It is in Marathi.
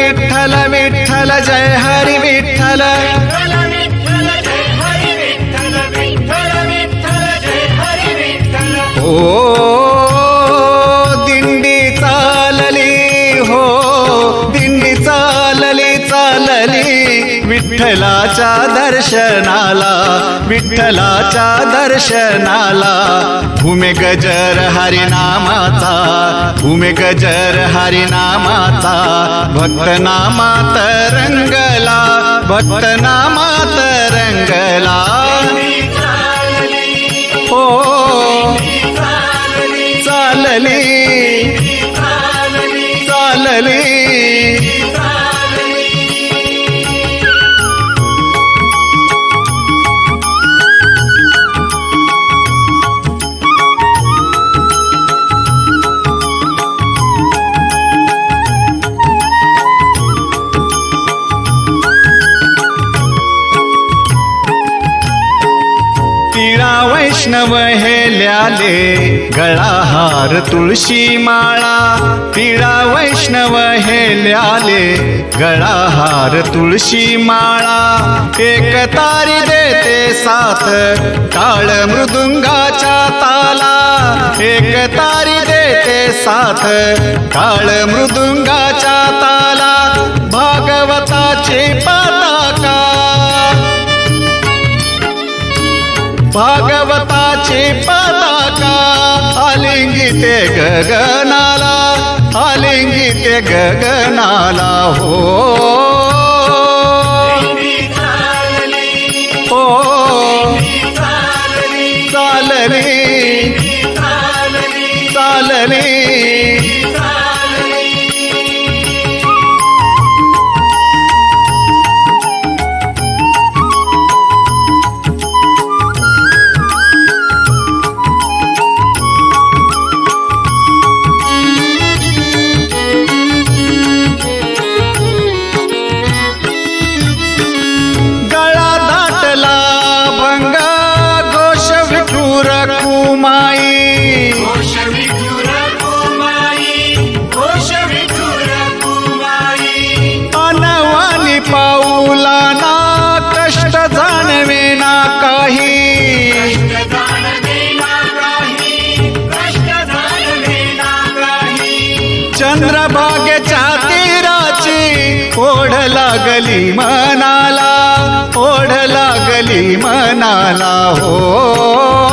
विठ्ठल विठ्ठल जय हरी विठ्ठल ओ दिंडी चालली हो दिंडी चालली चालली विठ्ठलाच्या दर्शनाला विठ्ठलाच्या दर्शनाला घुमे गजर हरिनामाचा घुमे गजर हरिनामाचा भक्त नामात रंगला भक्त नामात रंगला हो चालली चालली टिळा वैष्णव हेल्याले गळाहार तुळशी माळा टिळा वैष्णव हेल्याले गळाहार तुळशी माळा एक तारी देते साथ टाळ मृदुंगाच्या ताला एक तारी देते साथ टाळ मृदुंगाच्या ताला भागवताची पताका भागवताची पताका आलिंगिते गगनाला आलिंगिते गगनाला हो हो चालली चालली अनवानी पाऊला ना कष्ट जाणवे ना काही चंद्रभागेच्या तीराची ओढ लागली मनाला ओढ लागली मनाला हो